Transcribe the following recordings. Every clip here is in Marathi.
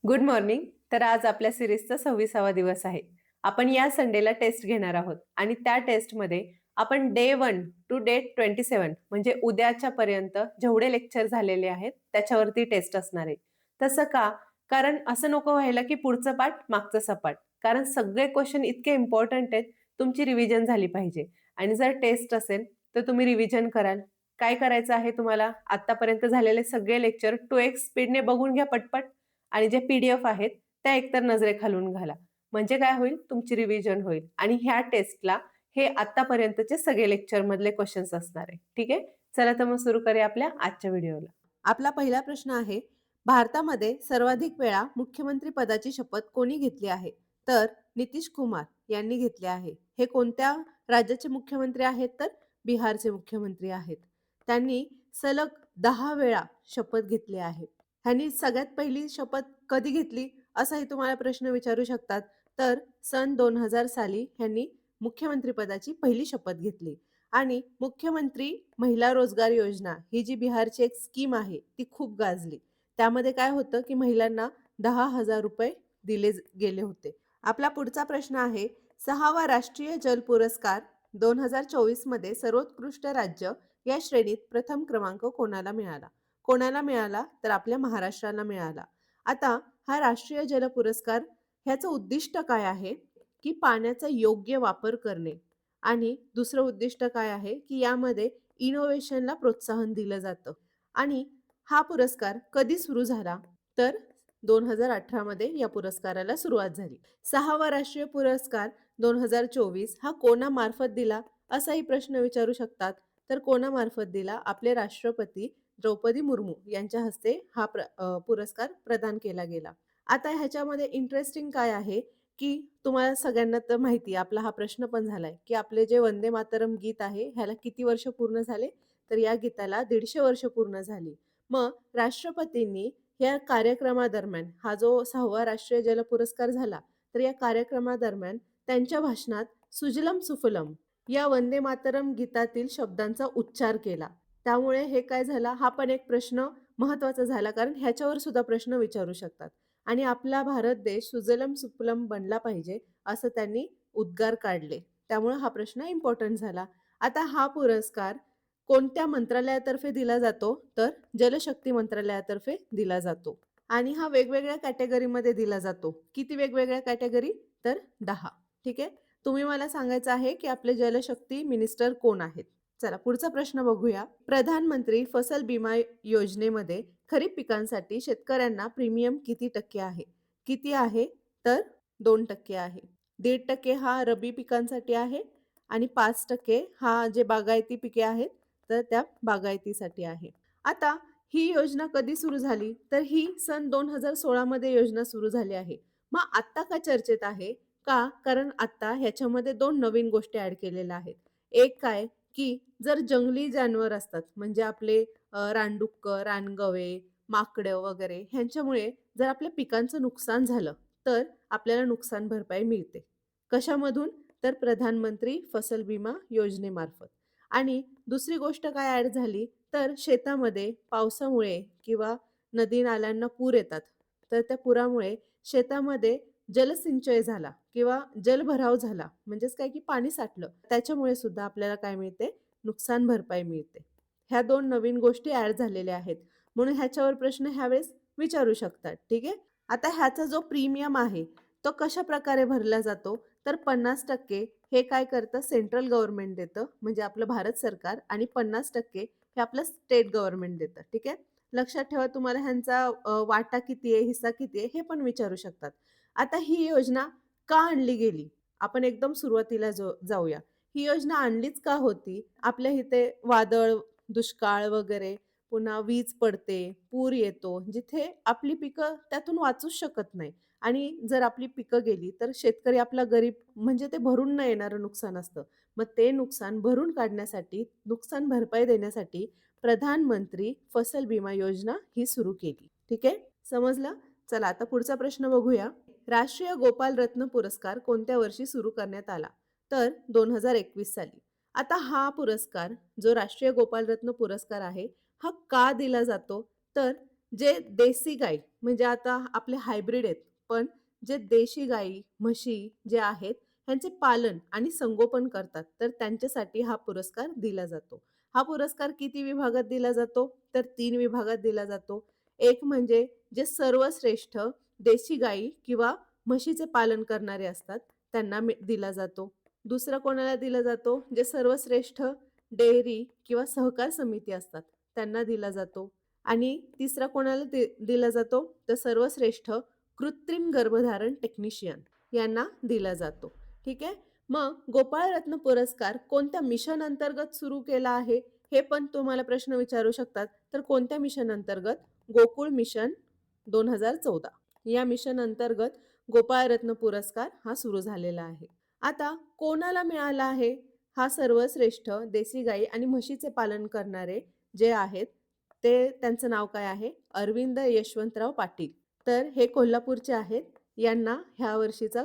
Good morning. तर आज आपल्या सिरीजचा 26वा दिवस आहे. आपण या संडेला टेस्ट घेणार आहोत आणि त्या टेस्टमध्ये आपण डे 1 टू डे 27 म्हणजे उद्याच्या पर्यंत जेवढे लेक्चर झालेले आहेत त्याच्यावरती टेस्ट असणार आहे. तसं का? कारण असं नको व्हायला की पुढचं पाठ मागचं सपाट. कारण सगळे क्वेश्चन इतके इम्पोर्टंट आहेत, तुमची रिव्हिजन झाली पाहिजे आणि जर टेस्ट असेल तर तुम्ही रिव्हिजन कराल. काय करायचं आहे तुम्हाला? आत्तापर्यंत झालेले सगळे लेक्चर 2x स्पीडने बघून घ्या पटपट आणि जे पी-डी-एफ आहेत त्या एकतर नजरेखालून घाला. म्हणजे काय होईल? तुमची रिव्हिजन होईल आणि ह्या टेस्टला हे आत्तापर्यंतचे सगळे लेक्चरमधले क्वेशन्स असणार आहे. ठीक आहे? चला तर मग सुरू करूया आपल्या आजच्या व्हिडिओला. आपला पहिला प्रश्न आहे, भारतामध्ये सर्वाधिक वेळा मुख्यमंत्री पदाची शपथ कोणी घेतली आहे? तर नितीश कुमार यांनी घेतली आहे. हे कोणत्या राज्याचे मुख्यमंत्री आहेत? तर बिहारचे मुख्यमंत्री आहेत. त्यांनी सलग 10 वेळा शपथ घेतली आहे. ह्यांनी सगळ्यात पहिली शपथ कधी घेतली? असाही तुम्हाला प्रश्न विचारू शकतात. तर सन 2000 साली ह्यांनी मुख्यमंत्रीपदाची पहिली शपथ घेतली आणि मुख्यमंत्री महिला रोजगार योजना ही जी बिहारची एक स्कीम आहे ती खूप गाजली. त्यामध्ये काय होतं की महिलांना 10,000 रुपये दिले गेले होते. आपला पुढचा प्रश्न आहे, 6वा राष्ट्रीय जल पुरस्कार 2024 मध्ये सर्वोत्कृष्ट राज्य या श्रेणीत प्रथम क्रमांक कोणाला मिळाला? कोणाला मिळाला? तर आपल्या महाराष्ट्राला मिळाला. आता हा राष्ट्रीय जल पुरस्कार ह्याचं उद्दिष्ट काय आहे? की पाण्याचा योग्य वापर करणे आणि दुसरं उद्दिष्ट काय आहे? की यामध्ये इनोव्हेशनला प्रोत्साहन दिलं जातं. आणि हा पुरस्कार कधी सुरू झाला? तर 2018 मध्ये या पुरस्काराला सुरुवात झाली. 6वा राष्ट्रीय पुरस्कार 2024 हा कोणामार्फत दिला? असाही प्रश्न विचारू शकतात. तर कोणामार्फत दिला? आपले राष्ट्रपती द्रौपदी मुर्मू यांच्या हस्ते हा पुरस्कार प्रदान केला गेला. आता ह्याच्यामध्ये इंटरेस्टिंग काय आहे, की तुम्हाला सगळ्यांना तर माहिती आहे, आपला हा प्रश्न पण झालाय, की आपले जे वंदे मातरम गीत आहे, ह्याला किती वर्ष पूर्ण झाले? तर या गीताला 150 वर्ष पूर्ण झाली. मग राष्ट्रपतींनी या कार्यक्रमादरम्यान हा जो 6वा राष्ट्रीय जल पुरस्कार झाला, तर या कार्यक्रमादरम्यान त्यांच्या भाषणात सुजलम सुफलम या वंदे मातरम गीतातील शब्दांचा उच्चार केला. त्यामुळे हे काय झाला, हा पण एक प्रश्न महत्त्वाचा झाला, कारण ह्याच्यावर सुद्धा प्रश्न विचारू शकतात. आणि आपला भारत देश सुजलम सुफलम बनला पाहिजे असं त्यांनी उद्गार काढले. त्यामुळे हा प्रश्न इम्पॉर्टंट झाला. आता हा पुरस्कार कोणत्या मंत्रालयातर्फे दिला जातो? तर जलशक्ती मंत्रालयातर्फे दिला जातो. आणि हा वेगवेगळ्या कॅटेगरीमध्ये दिला जातो. किती वेगवेगळ्या कॅटेगरी? तर 10. ठीक आहे? तुम्ही मला सांगायचं आहे की आपले जलशक्ती मिनिस्टर कोण आहेत? चला पुढचा प्रश्न बघूया. प्रधानमंत्री फसल बिमा योजनेमध्ये खरीप पिकांसाठी शेतकऱ्यांना प्रीमियम किती टक्के आहे? किती आहे? तर 2% आहे. 1.5% हा रब्बी पिकांसाठी आहे आणि 5% हा जे बागायती पिके आहेत तर त्या बागायतीसाठी आहे. आता ही योजना कधी सुरू झाली? तर ही सन 2016 मध्ये योजना सुरू झाली आहे. मग आत्ता का चर्चेत आहे? का? कारण आता ह्याच्यामध्ये 2 नवीन गोष्टी ॲड केलेल्या आहेत. एक काय, की जर जंगली जानवर असतात म्हणजे आपले रानडुक्कर, रानगवे, माकडं वगैरे ह्यांच्यामुळे जर आपल्या पिकांचं नुकसान झालं, तर आपल्याला नुकसान भरपाई मिळते. कशामधून? तर प्रधानमंत्री फसल बिमा योजनेमार्फत. आणि दुसरी गोष्ट काय ॲड झाली, तर शेतामध्ये पावसामुळे किंवा नदी-नाल्यांना पूर येतात. तर त्या पुरामुळे शेतामध्ये जलसिंचय झाला किंवा जलभराव झाला, म्हणजेच काय की पाणी साठलं. त्याच्यामुळे सुद्धा आपल्याला काय मिळते? नुकसान भरपाई मिळते. ह्या 2 नवीन गोष्टी ॲड झालेल्या आहेत. म्हणून ह्याच्यावर प्रश्न ह्यावेळेस विचारू शकतात. ठीक आहे? आता ह्याचा जो प्रीमियम आहे, तो कशाप्रकारे भरला जातो? तर 50% हे काय करतं? सेंट्रल गव्हर्नमेंट देतं, म्हणजे आपलं भारत सरकार आणि 50% हे आपलं स्टेट गव्हर्नमेंट देतं. ठीक आहे? लक्षात ठेवा, तुम्हाला ह्यांचा वाटा किती आहे, हिस्सा किती आहे, हे पण विचारू शकतात. आता ही योजना का आणली गेली? आपण एकदम सुरुवातीला जाऊया. ही योजना आणलीच का होती? आपल्या इथे वादळ, दुष्काळ वगैरे, पुन्हा वीज पडते, पूर येतो, जिथे आपली पिकं त्यातून वाचूच शकत नाही आणि जर आपली पिकं गेली, तर शेतकरी आपला गरीब, म्हणजे ते भरून न येणारं नुकसान असतं. मग ते नुकसान भरून काढण्यासाठी, नुकसान भरपाई देण्यासाठी प्रधानमंत्री फसल बिमा योजना ही सुरू केली. ठीक आहे? समजलं? चला आता पुढचा प्रश्न बघूया. राष्ट्रीय गोपाल रत्न पुरस्कार कोणत्या वर्षी सुरू करण्यात आला? तर 2021 साली. आता हा पुरस्कार जो राष्ट्रीय गोपाल रत्न पुरस्कार आहे, हा का दिला जातो? तर जे देशी गाई म्हणजे आता आपले हायब्रिड आहेत, पण जे देशी गाई, म्हशी जे आहेत, ह्यांचे पालन आणि संगोपन करतात, तर त्यांच्यासाठी हा पुरस्कार दिला जातो. हा पुरस्कार किती विभागात दिला जातो? तर 3 विभागात दिला जातो. एक म्हणजे जे सर्वश्रेष्ठ देशी गाई किंवा म्हशीचे पालन करणारे असतात, त्यांना दिला जातो. दुसरा कोणाला दिला जातो? जे सर्वश्रेष्ठ डेअरी किंवा सहकार समिती असतात, त्यांना दिला जातो. आणि तिसरा कोणाला दिला जातो? तर सर्वश्रेष्ठ कृत्रिम गर्भधारण टेक्निशियन यांना दिला जातो. ठीक आहे. मग गोपाळ रत्न पुरस्कार कोणत्या मिशन अंतर्गत सुरू केला आहे? हे पण तुम्हाला प्रश्न विचारू शकतात. तर कोणत्या मिशन अंतर्गत? गोकुळ मिशन 2014 या मिशन अंतर्गत गोपाळ रत्न पुरस्कार हा सुरू झालेला आहे. आता कोणाला मिळाला आहे? हा सर्वश्रेष्ठ देशी गाई आणि म्हशीचे पालन करणारे जे आहेत, ते त्यांचं नाव काय आहे? अरविंद यशवंतराव पाटील. तर हे कोल्हापूरचे आहेत. यांना ह्या वर्षीचा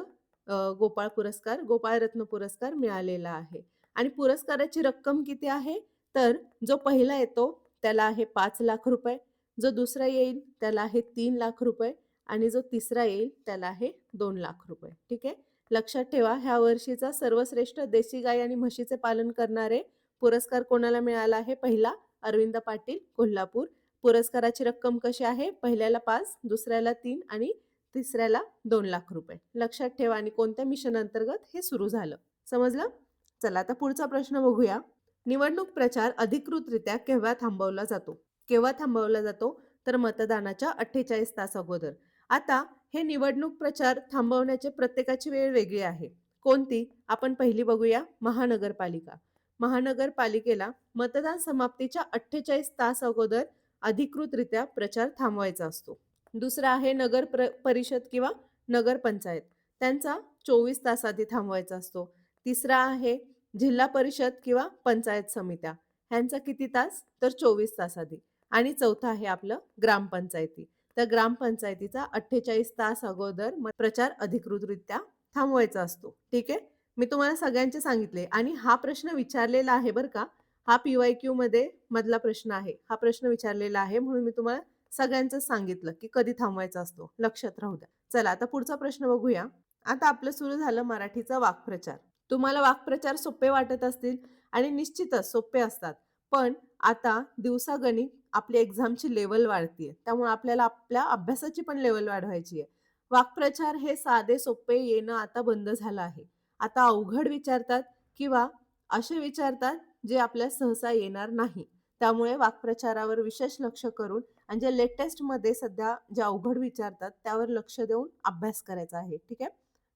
गोपाळ रत्न पुरस्कार मिळालेला आहे. आणि पुरस्काराची रक्कम किती आहे? तर जो पहिला येतो त्याला आहे 5,00,000 रुपये, जो दुसरा येईल त्याला आहे 3,00,000 रुपये आणि जो तिसरा येईल त्याला आहे 2,00,000 रुपये. ठीक आहे. लक्षात ठेवा, ह्या वर्षीचा सर्वश्रेष्ठ देशी गाई आणि म्हशीचे पालन करणारे पुरस्कार कोणाला मिळाला आहे? पहिला अरविंद पाटील, कोल्हापूर. पुरस्काराची रक्कम कशी आहे? पहिल्याला 5, दुसऱ्याला 3 आणि तिसऱ्याला 2,00,000 रुपये. लक्षात ठेवा. आणि कोणत्या मिशन अंतर्गत हे सुरू झालं? समजलं? चला आता पुढचा प्रश्न बघूया. निवडणूक प्रचार अधिकृतरित्या केव्हा थांबवला जातो? केव्हा थांबवला जातो? तर मतदानाच्या 48 तास अगोदर. आता हे निवडणूक प्रचार थांबवण्याची प्रत्येकाची वेळ वेगळी आहे. कोणती? आपण पहिली बघूया. महानगरपालिका. महानगरपालिकेला मतदान समाप्तीच्या 48 तास अगोदर अधिकृतरित्या प्रचार थांबवायचा असतो. दुसरा आहे नगर परिषद किंवा नगरपंचायत. त्यांचा 24 तास आधी थांबवायचा असतो. तिसरा आहे जिल्हा परिषद किंवा पंचायत समित्या. ह्यांचा किती तास? तर 24 तास आधी. आणि चौथा आहे आपलं ग्रामपंचायती. तर ग्रामपंचायतीचा 48 तास अगोदर प्रचार अधिकृतरित्या थांबवायचा असतो. ठीक आहे. मी तुम्हाला सगळ्यांचे सांगितले आणि हा प्रश्न विचारलेला आहे बरं का. हा PYQ मध्ये मधला प्रश्न आहे. हा प्रश्न विचारलेला आहे म्हणून मी तुम्हाला सगळ्यांचं सांगितलं की कधी थांबवायचा असतो. लक्षात राहू द्या. चला आता पुढचा प्रश्न बघूया. आता आपलं सुरू झालं मराठीचा वाक्प्रचार. तुम्हाला वाक्प्रचार सोपे वाटत असतील आणि निश्चितच सोपे असतात. पण आता दिवसागणिक आपली एक्झामची लेवल वाढतीये. त्यामुळे आपल्याला आपल्या अभ्यासाची पण लेवल वाढवायची आहे. वाक्प्रचार हे साधे सोपे येणं आता बंद झालं आहे. आता अवघड विचारतात किंवा असे विचारतात जे आपल्याला सहसा येणार नाही. त्यामुळे वाक्प्रचारावर विशेष लक्ष करून आणि जे लेटेस्टमध्ये सध्या जे अवघड विचारतात त्यावर लक्ष देऊन अभ्यास करायचा आहे. ठीक आहे.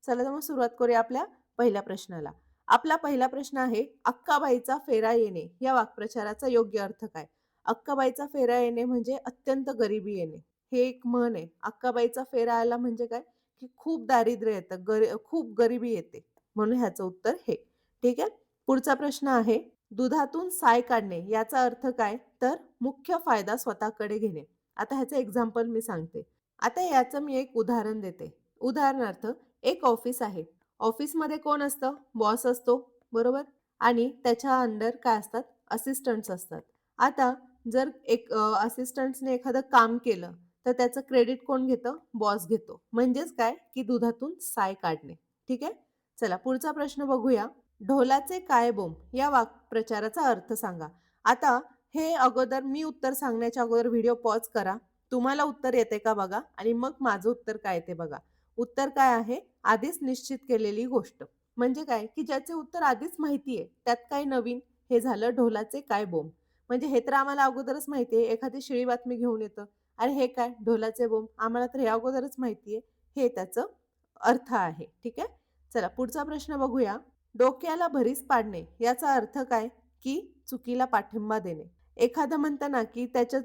चला तर मग सुरुवात करूया आपल्या पहिल्या प्रश्नाला. आपला पहिला प्रश्न आहे, अक्काबाईचा फेरा येणे या वाक्प्रचाराचा योग्य अर्थ काय? अक्काबाईचा फेरा येणे म्हणजे अत्यंत गरिबी येणे. हे एक म्हण आहे. अक्काबाईचा फेरा आला म्हणजे काय? की खूप दारिद्र्य येतं, खूप गरिबी येते. म्हणून ह्याचं उत्तर हे. ठीक आहे. पुढचा प्रश्न आहे, दुधातून साय काढणे याचा अर्थ काय? तर मुख्य फायदा स्वतःकडे घेणे. आता ह्याचं एक्झाम्पल मी सांगते. आता याचं मी एक उदाहरण देते. उदाहरणार्थ, एक ऑफिस आहे. ऑफिसमध्ये कोण असतं? बॉस असतो, बरोबर? आणि त्याच्या अंडर काय असतात? असिस्टंट्स असतात. आता जर एक असिस्टंट्सने एखादं काम केलं, तर त्याचं क्रेडिट कोण घेतं? बॉस घेतो. म्हणजेच काय? की दुधातून साय काढणे. ठीक आहे? चला पुढचा प्रश्न बघूया. ढोलाचे काय बोंब या वाक्प्रचाराचा अर्थ सांगा. आता हे अगोदर मी उत्तर सांगण्याच्या अगोदर व्हिडिओ पॉज करा. तुम्हाला उत्तर येते का बघा आणि मग माझं उत्तर काय येते बघा. उत्तर काय आहे? आधीच निश्चित केलेली गोष्ट. म्हणजे काय? की ज्याचे उत्तर आधीच माहिती आहे, त्यात काय नवीन? हे झालं ढोलाचे काय बोंब. म्हणजे हे तर आम्हाला अगोदरच माहिती आहे. एखादी शिळी बातमी घेऊन येतं. अरे हे काय? ढोलाचे बोंब. आम्हाला तर हे अगोदरच माहिती आहे. हे त्याचं अर्थ आहे. ठीक आहे. चला पुढचा प्रश्न बघूया. डोक्याला भरीस पाडणे याचा अर्थ काय? की चुकीला पाठिंबा देणे. एखादं म्हणतं ना की त्याच्यात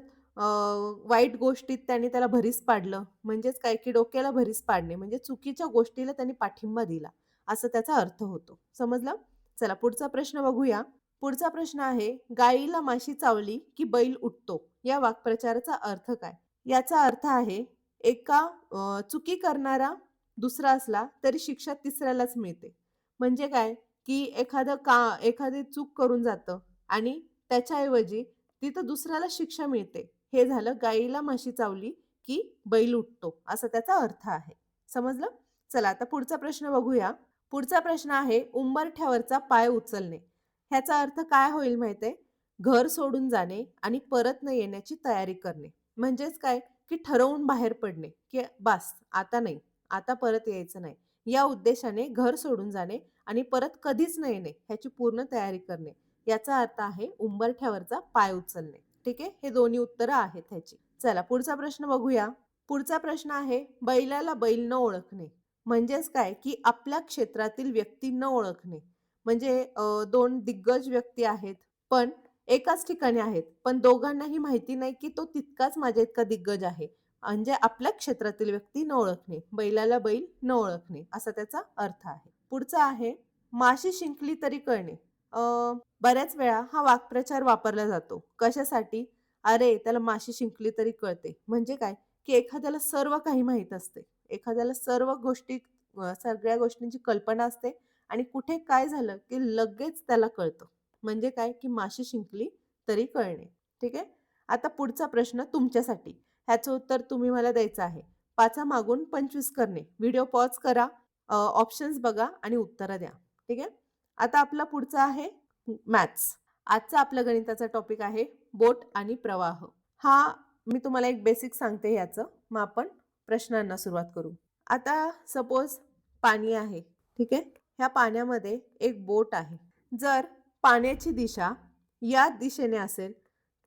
वाईट गोष्टीत त्याने त्याला भरीस पाडलं. म्हणजेच काय? की डोक्याला भरीस पाडणे म्हणजे चुकीच्या गोष्टीला त्यांनी पाठिंबा दिला. असं त्याचा अर्थ होतो. समजलं? चला पुढचा प्रश्न बघूया. पुढचा प्रश्न आहे, गाईला माशी चावली की बैल उठतो या वाक्प्रचाराचा अर्थ काय? याचा अर्थ आहे, चुकी करणारा दुसरा असला तरी शिक्षा तिसऱ्यालाच मिळते. म्हणजे काय? की एखादी चूक करून जातं आणि त्याच्याऐवजी तिथं दुसऱ्याला शिक्षा मिळते. हे झालं गाईला म्हशी चावली की बैल उठतो, असा त्याचा अर्थ आहे. समजलं? चला आता पुढचा प्रश्न बघूया. पुढचा प्रश्न आहे उंबरठ्यावरचा पाय उचलणे. ह्याचा अर्थ काय होईल माहितीये? घर सोडून जाणे आणि परत न येण्याची तयारी करणे. म्हणजेच काय, की ठरवून बाहेर पडणे, की बास आता नाही, आता परत यायचं नाही. या उद्देशाने घर सोडून जाणे आणि परत कधीच न येणे ह्याची पूर्ण तयारी करणे. याचा अर्थ आहे उंबरठ्यावरचा पाय उचलणे. ठीक आहे? हे दोन्ही उत्तरं आहेत ह्याची. चला पुढचा प्रश्न बघूया. पुढचा प्रश्न आहे बैलाला बैल न ओळखणे. म्हणजेच काय, की आपल्या क्षेत्रातील व्यक्ती न ओळखणे. म्हणजे 2 दिग्गज व्यक्ती आहेत, पण एकाच ठिकाणी आहेत. पण दोघांनाही माहिती नाही, की तो तितकाच माझ्या इतका दिग्गज आहे. म्हणजे आपल्या क्षेत्रातील व्यक्ती न ओळखणे. बैलाला बैल न ओळखणे असा त्याचा अर्थ आहे. पुढचा आहे माशी शिंकली तरी कळणे. अ, बऱ्याच वेळा हा वाक्प्रचार वापरला जातो. कशासाठी? "अरे, त्याला माशी शिंकली तरी कळते." म्हणजे काय? की एखाद्याला सर्व काही माहीत असते. एखाद्याला सर्व गोष्टी सगळ्या गोष्टींची कल्पना असते आणि कुठे काय झालं, की लगेच त्याला कळतं. म्हणजे काय, की माशी शिंकली तरी कळणे. ठीक आहे? आता पुढचा प्रश्न तुमच्यासाठी. ह्याचं उत्तर तुम्ही मला द्यायचं आहे. 5 मागून 25 करणे. व्हिडिओ पॉज करा, ऑप्शन्स बघा आणि उत्तरं द्या. ठीक आहे? आता आपला पुढचा आहे मॅथ्स. आजचा आपला गणिताचा टॉपिक आहे बोट आणि प्रवाह. हा मी तुम्हाला एक बेसिक सांगते याचं. मग आपण प्रश्नांना सुरुवात करू. आता सपोज पाणी आहे. ठीक आहे? ह्या पाण्यामध्ये एक बोट आहे. जर पाण्याची दिशा या दिशेने असेल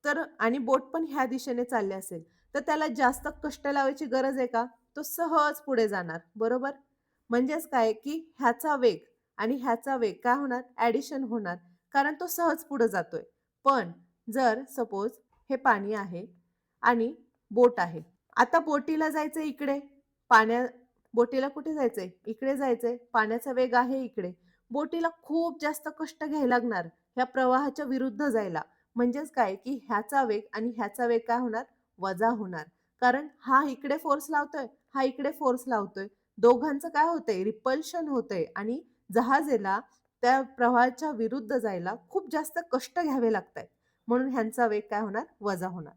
तर आणि बोट पण ह्या दिशेने चालले असेल, तर त्याला जास्त कष्ट लावायची गरज आहे का? तो सहज पुढे जाणार, बरोबर? म्हणजेच काय, की ह्याचा वेग आणि ह्याचा वेग काय होणार? ॲडिशन होणार. कारण तो सहज पुढे जातोय. पण जर सपोज हे पाणी आहे आणि बोट आहे. आता बोटीला जायचंय इकडे, पाण्या बोटीला कुठे जायचंय? इकडे जायचंय. पाण्याचा वेग आहे इकडे. बोटीला खूप जास्त कष्ट घ्यायला लागणार, ह्या प्रवाहाच्या विरुद्ध जायला. म्हणजेच काय, की ह्याचा वेग आणि ह्याचा वेग काय होणार? वजा होणार. कारण हा इकडे फोर्स लावतोय, हा इकडे फोर्स लावतोय. दोघांचं काय होतंय? रिपल्शन होतंय आणि जहाजेला त्या प्रवाहाच्या विरुद्ध जायला खूप जास्त कष्ट घ्यावे लागतायत. म्हणून ह्यांचा वेग काय होणार? वजा होणार.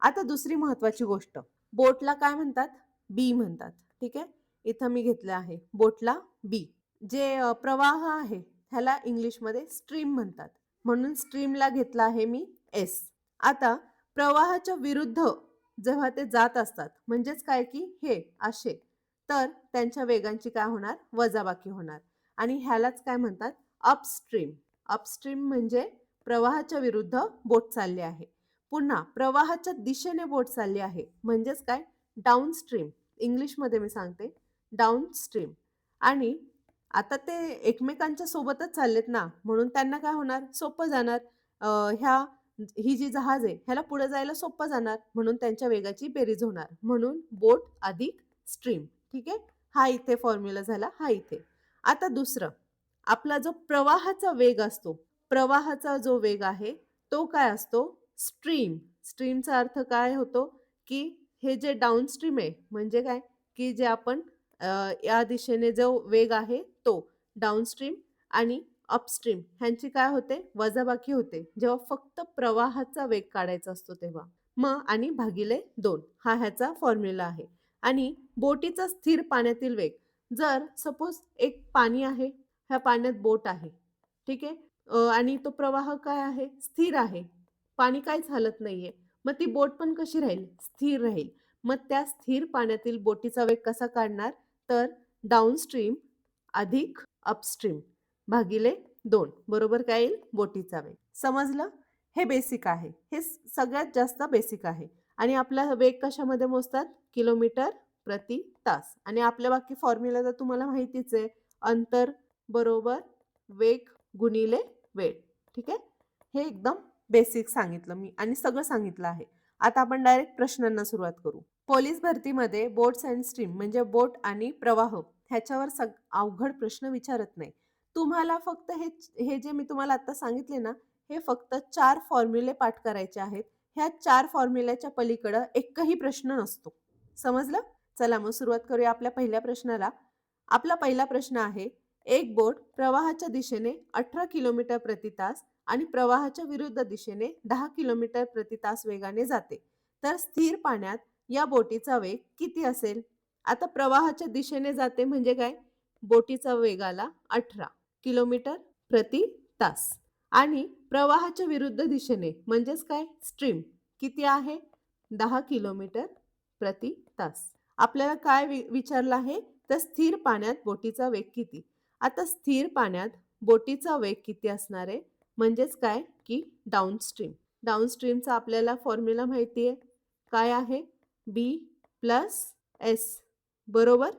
आता दुसरी महत्त्वाची गोष्ट, बोटला काय म्हणतात? बी म्हणतात. ठीक आहे? इथं मी घेतलं आहे बोटला बी. जे प्रवाह आहे ह्याला इंग्लिशमध्ये स्ट्रीम म्हणतात. म्हणून स्ट्रीमला घेतला आहे मी एस. आता प्रवाहाच्या विरुद्ध जेव्हा ते जात असतात, म्हणजेच काय, की हे असे, तर त्यांच्या वेगांची काय होणार? वजाबाकी होणार. आणि ह्यालाच काय म्हणतात? अपस्ट्रीम. अपस्ट्रीम म्हणजे प्रवाहाच्या विरुद्ध बोट चालली आहे. पुन्हा प्रवाहाच्या दिशेने बोट चालली आहे. म्हणजेच काय? डाउनस्ट्रीम. इंग्लिशमध्ये मी सांगते डाउनस्ट्रीम. आणि आता ते एकमेकांच्या सोबतच चाललेत ना, म्हणून त्यांना काय होणार? सोपं जाणार. अ, ह्या ही जी जहाज आहे, ह्याला पुढे जायला सोपं जाणार. म्हणून त्यांच्या वेगाची बेरीज होणार. म्हणून बोट अधिक स्ट्रीम. ठीक आहे? हा इथे फॉर्म्युला झाला, हा इथे. आता दुसरं, आपला जो प्रवाहाचा वेग असतो, प्रवाहाचा जो वेग आहे, तो काय असतो? स्ट्रीम. स्ट्रीमचा अर्थ काय होतो? की हे जे डाउनस्ट्रीम आहे, म्हणजे काय? की जे आपण या दिशेने जो वेग आहे तो डाउनस्ट्रीम आणि अपस्ट्रीम ह्यांची काय होते? वजाबाकी होते. जेव्हा फक्त प्रवाहाचा वेग काढायचा असतो तेव्हा. मग आणि भागिले 2 हा ह्याचा फॉर्म्युला आहे. आणि बोटीचा स्थिर पाण्यातील वेग. जर सपोज एक पाणी आहे, ह्या पाण्यात बोट आहे. ठीक आहे? आणि तो प्रवाह काय आहे? स्थिर आहे. पाणी काहीच हलत नाहीये. मग ती बोट पण कशी राहील? स्थिर राहील. मग त्या स्थिर पाण्यातील बोटीचा वेग कसा काढणार? तर डाउनस्ट्रीम अधिक अपस्ट्रीम भागिले 2 बरोबर काय येईल? बोटीचा वेग. समजलं? हे बेसिक आहे. हे सगळ्यात जास्त बेसिक आहे. आणि आपला वेग कशामध्ये मोजतात? किलोमीटर प्रति तास. आणि आपल्या बाकी फॉर्म्युला तर तुम्हाला माहितीच आहे. अंतर बरोबर वेग गुणिले वेळ. ठीक आहे? हे एकदम बेसिक सांगितलं मी आणि सगळं सांगितलं आहे. आता आपण डायरेक्ट प्रश्नांना सुरुवात करू. पोलीस भरतीमध्ये बोट्स अँड स्ट्रीम म्हणजे बोट आणि प्रवाह ह्याच्यावर अवघड प्रश्न विचारत नाही. तुम्हाला फक्त हे जे मी तुम्हाला आता सांगितले ना, हे फक्त 4 फॉर्म्युले पाठ करायचे आहेत. ह्या 4 फॉर्म्युल्याच्या पलीकडं एकही प्रश्न नसतो. समजलं? चला मग सुरुवात करूया आपल्या पहिल्या प्रश्नाला. आपला पहिला प्रश्न आहे, एक बोट प्रवाहाच्या दिशेने 18 किलोमीटर प्रति तास आणि प्रवाहाच्या विरुद्ध दिशेने 10 किलोमीटर प्रति तास वेगाने जाते. तर स्थिर पाण्यात या बोटीचा वेग किती असेल? आता प्रवाहाच्या दिशेने जाते म्हणजे काय? बोटीचा वेग आला 18 किलोमीटर प्रति तास आणि प्रवाहाच्या विरुद्ध दिशेने म्हणजेच काय? स्ट्रीम किती आहे? 10 किलोमीटर प्रति तास. आपल्याला काय विचारलं आहे? तर स्थिर पाण्यात बोटीचा वेग किती? आता स्थिर पाण्यात बोटीचा वेग किती असणार आहे? म्हणजेच काय? की डाउनस्ट्रीम. डाउनस्ट्रीमचा आपल्याला फॉर्म्युला माहिती आहे. काय आहे? बी प्लस एस बरोबर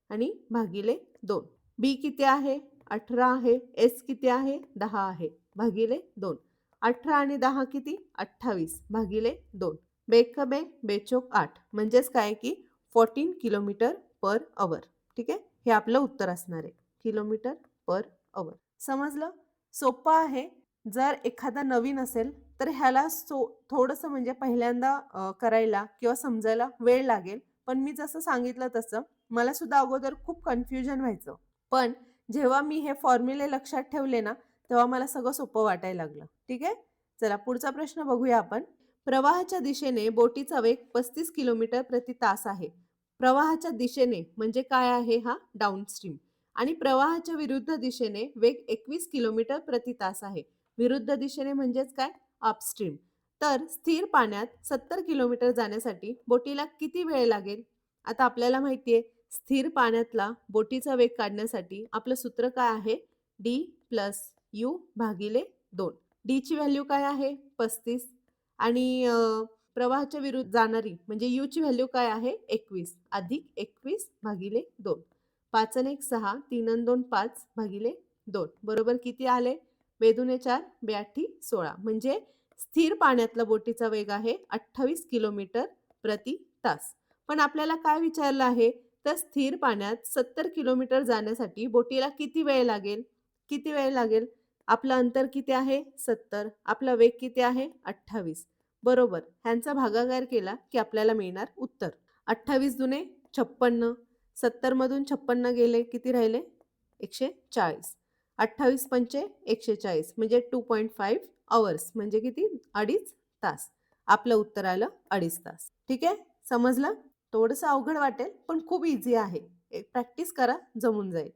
आणि भागिले 2. बी किती आहे? 18 आहे. एस किती आहे? 10 आहे. भागिले 2. 18 आणि 10 किती? 28 भागिले 2. बेक बे बेचोक 8 म्हणजेच काय की 14 किलोमीटर पर अवर. ठीक आहे? हे आपलं उत्तर असणार आहे. Kilometre per our. समजलं? सोपं आहे. जर एखादा नवीन असेल तर ह्याला थोडंसं म्हणजे पहिल्यांदा करायला किंवा समजायला वेळ लागेल. पण मी जसं सांगितलं तसं मला सुद्धा अगोदर खूप कन्फ्युजन व्हायचं. पण जेव्हा मी हे फॉर्म्युले लक्षात ठेवले ना, तेव्हा मला सगळं सोपं वाटायला लागलं. ठीक आहे? चला पुढचा प्रश्न बघूया आपण. प्रवाहाच्या दिशेने बोटीचा वेग 35 किलोमीटर प्रति तास आहे. प्रवाहाच्या दिशेने म्हणजे काय आहे हा? डाउनस्ट्रीम. आणि प्रवाहाच्या विरुद्ध दिशेने वेग 21 किलोमीटर प्रति तास आहे. विरुद्ध दिशेने म्हणजेच काय? अपस्ट्रीम. तर स्थिर पाण्यात 70 किलोमीटर जाण्यासाठी बोटीला किती वेळ लागेल? आता आपल्याला माहिती आहे स्थिर पाण्यातला बोटीचा वेग काढण्यासाठी आपलं सूत्र काय आहे? डी प्लस यू भागिले 2. डी ची व्हॅल्यू काय आहे? 35 आणि प्रवाहाच्या विरुद्ध जाणारी म्हणजे यू ची व्हॅल्यू काय आहे? 21 अधिक 21 भागिले 2. 5 आणि 1 6, 3 आणि 2 5 भागिले 2 बरोबर किती आले? बेदुने 4 बेआठी 16 म्हणजे स्थिर पाण्यातला बोटीचा वेग आहे 28 किलोमीटर प्रति तास. पण आपल्याला काय विचारलं आहे? तर स्थिर पाण्यात 70 किलोमीटर जाण्यासाठी बोटीला किती वेळ लागेल? किती वेळ लागेल? आपलं अंतर किती आहे? 70. आपला वेग किती आहे? 28. बरोबर. ह्यांचा भागाकार केला की आपल्याला मिळणार उत्तर. 28 दुने 56. 70 मधून 56 गेले किती राहिले? 140. 28 पंचे 140 म्हणजे 2.5 अवर्स म्हणजे किती? 2.5 तास. आपलं उत्तर आलं 2.5 तास. ठीक आहे? समजलं? थोडंसं अवघड वाटेल पण खूप इझी आहे. प्रॅक्टिस करा जमून जाईल.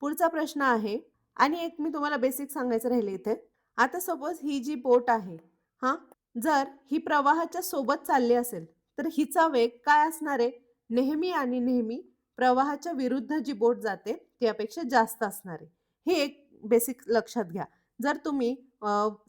पुढचा प्रश्न आहे आणि एक मी तुम्हाला बेसिक सांगायचं राहिले इथे. आता सपोज ही जी बोट आहे हां, जर ही प्रवाहाच्या सोबत चालली असेल तर हिचा वेग काय असणार आहे? नेहमी आणि नेहमी प्रवाहाच्या विरुद्ध जी बोट जाते त्यापेक्षा जास्त असणार आहे. हे एक बेसिक लक्षात घ्या. जर तुम्ही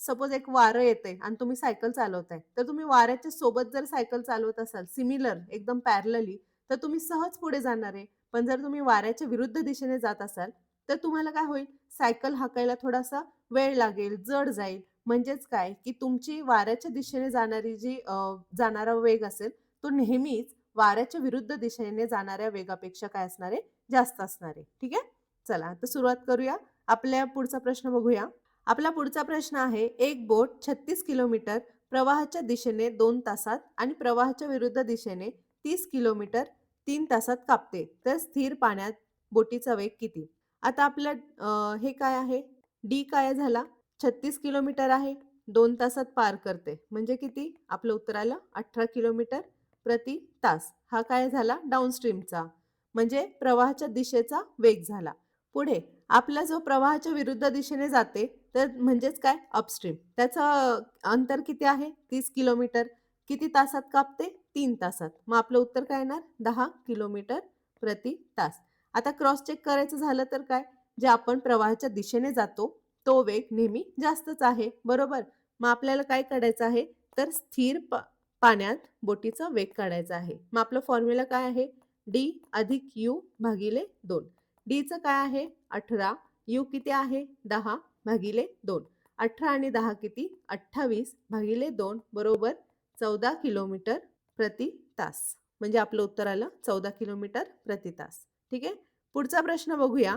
सपोज एक वारं येतंय आणि तुम्ही सायकल चालवताय, तर तुम्ही वाऱ्याच्या सोबत जर सायकल चालवत असाल सिमिलर एकदम पॅरलली तर तुम्ही सहज पुढे जाणार आहे. पण जर तुम्ही वाऱ्याच्या विरुद्ध दिशेने जात असाल, तर तुम्हाला काय होईल? सायकल हाकायला थोडासा वेळ लागेल, जड जाईल. म्हणजेच काय, की तुमची वाऱ्याच्या दिशेने जाणारी जी जाणारा वेग असेल, तो नेहमीच वाऱ्याच्या विरुद्ध दिशेने जाणाऱ्या वेगापेक्षा काय असणार आहे? जास्त असणार आहे. ठीक आहे? चला आता सुरुवात करूया. आपल्या पुढचा प्रश्न बघूया. आपला पुढचा प्रश्न आहे, एक बोट 36 किलोमीटर प्रवाहाच्या दिशेने 2 तासात आणि प्रवाहाच्या विरुद्ध दिशेने 30 किलोमीटर 3 तासात कापते. तर स्थिर पाण्यात बोटीचा वेग किती? आता आपलं हे काय आहे? डी काय झाला? 36 किलोमीटर आहे. 2 तासात पार करते. म्हणजे किती? आपलं उत्तर आलं 18 किलोमीटर प्रति तास. हा काय झाला? डाउनस्ट्रीमचा. म्हणजे प्रवाहाच्या दिशेचा वेग झाला. पुढे आपला जो प्रवाहाच्या विरुद्ध दिशेने जाते तर म्हणजेच काय? अपस्ट्रीम. त्याचं अंतर किती आहे? 30 किलोमीटर. किती तासात कापते? 3 तासात. मग आपलं उत्तर काय येणार? 10 किलोमीटर प्रति तास. आता क्रॉस चेक करायचं झालं तर काय? जे आपण प्रवाहाच्या दिशेने जातो तो वेग नेहमी जास्तच आहे. बरोबर? मग आपल्याला काय काढायचं आहे? तर स्थिर पाण्यात बोटीचा वेग काढायचा आहे. मग आपलं फॉर्म्युला काय आहे? डी अधिक यू भागिले 2. डीचं काय आहे? 18. यू किती आहे? 10 भागिले 2. 18 आणि 10 किती? 28 भागिले 2 बरोबर 14 किलोमीटर प्रति तास. म्हणजे आपलं उत्तर आलं 14 किलोमीटर प्रति तास. ठीक आहे? पुढचा प्रश्न बघूया.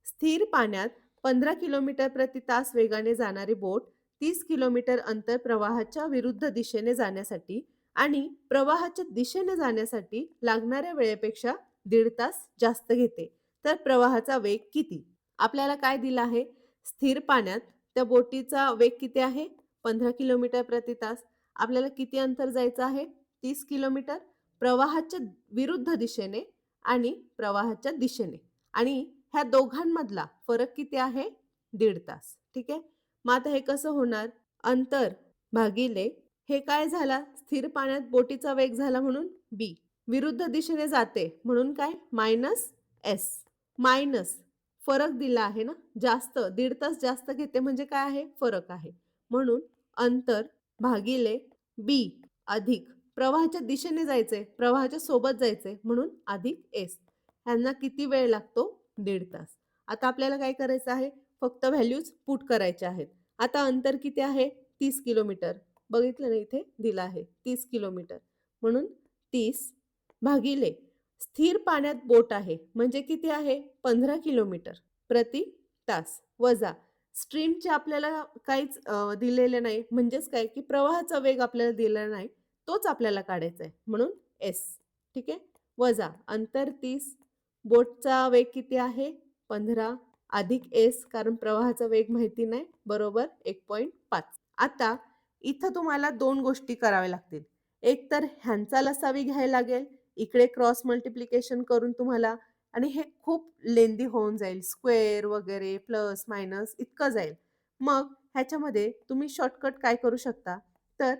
स्थिर पाण्यात 15 किलोमीटर प्रति तास वेगाने जाणारी बोट 30 किलोमीटर अंतर प्रवाहाच्या विरुद्ध दिशेने जाण्यासाठी आणि प्रवाहाच्या दिशेने जाण्यासाठी लागणाऱ्या वेळेपेक्षा 1.5 तास जास्त घेते. तर प्रवाहाचा वेग किती? आपल्याला काय दिलं आहे? स्थिर पाण्यात त्या बोटीचा वेग किती आहे? 15 किलोमीटर प्रति तास. आपल्याला किती अंतर जायचं आहे? 30 किलोमीटर, प्रवाहाच्या विरुद्ध दिशेने आणि प्रवाहाच्या दिशेने. आणि ह्या दोघांमधला फरक किती आहे? 1.5 तास. ठीक आहे. मग आता हे कसं होणार? अंतर भागिले हे काय झाला? स्थिर पाण्यात बोटीचा वेग झाला म्हणून बी. विरुद्ध दिशेने जाते म्हणून काय? Minus S. मायनस फरक दिला आहे ना, जास्त 1.5 तास जास्त घेते म्हणजे काय आहे? फरक आहे. म्हणून अंतर भागिले बी अधिक प्रवाहाच्या दिशेने जायचंय, प्रवाहाच्या सोबत जायचंय म्हणून अधिक एस. ह्यांना किती वेळ लागतो? 1.5 तास. आता आपल्याला काय करायचं आहे? फक्त व्हॅल्यूज पुट करायच्या आहेत. आता अंतर किती आहे? 30 किलोमीटर. बघितलं ना, इथे दिलं आहे 30 किलोमीटर. म्हणून 30 भागिले स्थिर पाण्यात बोट आहे म्हणजे किती आहे? 15 किलोमीटर प्रति तास वजा स्ट्रीमचे आपल्याला काहीच दिलेले नाही, म्हणजेच काय की प्रवाहाचा वेग आपल्याला दिलेला नाही, तोच आपल्याला काढायचा आहे म्हणून एस. ठीक आहे. वजा अंतर 30, बोटचा वेग किती आहे? 15 अधिक एस, कारण प्रवाहाचा वेग माहिती नाही, बरोबर 1.5. आता इथं तुम्हाला 2 गोष्टी कराव्या लागतील. एक तर ह्यांचा लसावी घ्यायला लागेल, इकडे क्रॉस मल्टिप्लिकेशन करून तुम्हाला, आणि हे खूप लेंदी होऊन जाईल, स्क्वेअर वगैरे प्लस मायनस इतकं जाईल. मग ह्याच्यामध्ये तुम्ही शॉर्टकट काय करू शकता? तर